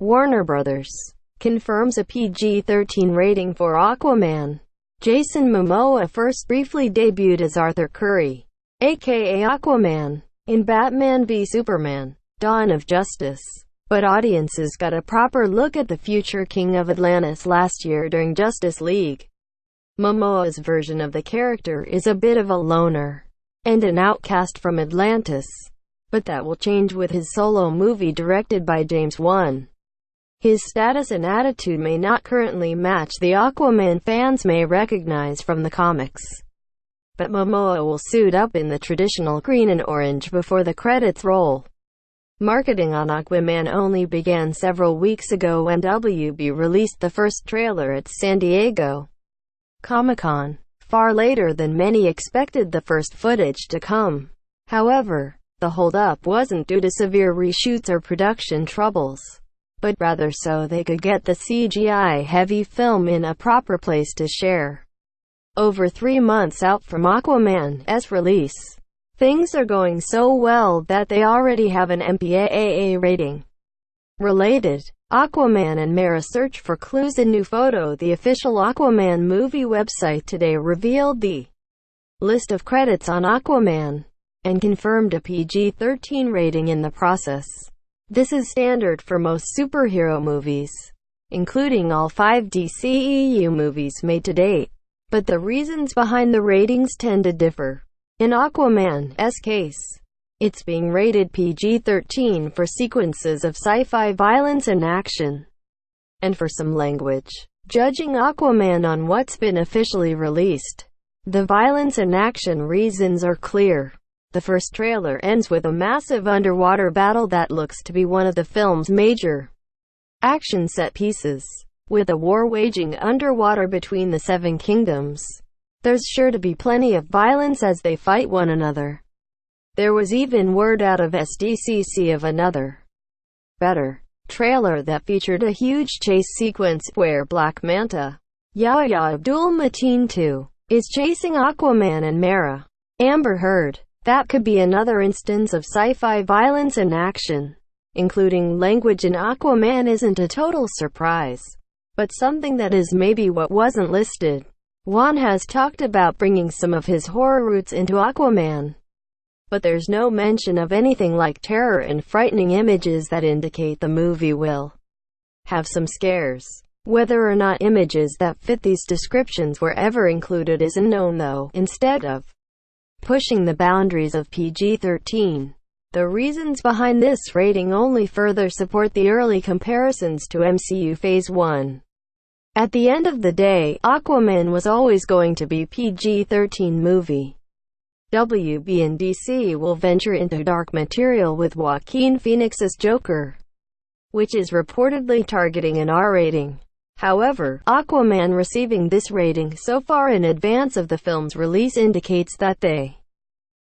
Warner Brothers confirms a PG-13 rating for Aquaman. Jason Momoa first briefly debuted as Arthur Curry, aka Aquaman, in Batman v Superman: Dawn of Justice. But audiences got a proper look at the future King of Atlantis last year during Justice League. Momoa's version of the character is a bit of a loner and an outcast from Atlantis, but that will change with his solo movie directed by James Wan. His status and attitude may not currently match the Aquaman fans may recognize from the comics, but Momoa will suit up in the traditional green and orange before the credits roll. Marketing on Aquaman only began several weeks ago when WB released the first trailer at San Diego Comic-Con, far later than many expected the first footage to come. However, the hold-up wasn't due to severe reshoots or production troubles, but rather so they could get the CGI-heavy film in a proper place to share. Over 3 months out from Aquaman's release, things are going so well that they already have an MPAA rating. Related, Aquaman and Mera search for clues in new photo. The official Aquaman movie website today revealed the list of credits on Aquaman, and confirmed a PG-13 rating in the process. This is standard for most superhero movies, including all 5 DCEU movies made to date. But the reasons behind the ratings tend to differ. In Aquaman's case, it's being rated PG-13 for sequences of sci-fi violence and action, and for some language. Judging Aquaman on what's been officially released, the violence and action reasons are clear. The first trailer ends with a massive underwater battle that looks to be one of the film's major action set pieces, with a war waging underwater between the 7 kingdoms. There's sure to be plenty of violence as they fight one another. There was even word out of SDCC of another, better trailer that featured a huge chase sequence where Black Manta, Yahya Abdul-Mateen II, is chasing Aquaman and Mera, Amber Heard. That could be another instance of sci-fi violence and action. Including language in Aquaman isn't a total surprise, but something that is maybe what wasn't listed. Wan has talked about bringing some of his horror roots into Aquaman, but there's no mention of anything like terror and frightening images that indicate the movie will have some scares. Whether or not images that fit these descriptions were ever included is unknown though. Instead of pushing the boundaries of PG-13, the reasons behind this rating only further support the early comparisons to MCU Phase 1. At the end of the day, Aquaman was always going to be a PG-13 movie. WB and DC will venture into dark material with Joaquin Phoenix's Joker, which is reportedly targeting an R rating. However, Aquaman receiving this rating so far in advance of the film's release indicates that they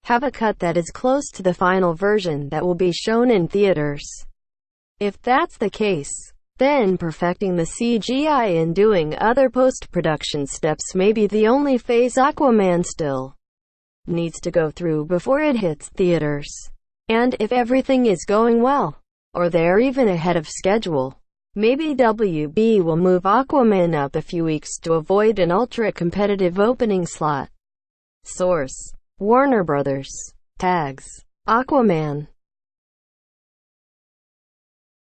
have a cut that is close to the final version that will be shown in theaters. If that's the case, then perfecting the CGI and doing other post-production steps may be the only phase Aquaman still needs to go through before it hits theaters. And if everything is going well, or they're even ahead of schedule, maybe WB will move Aquaman up a few weeks to avoid an ultra-competitive opening slot. Source: Warner Brothers. Tags: Aquaman.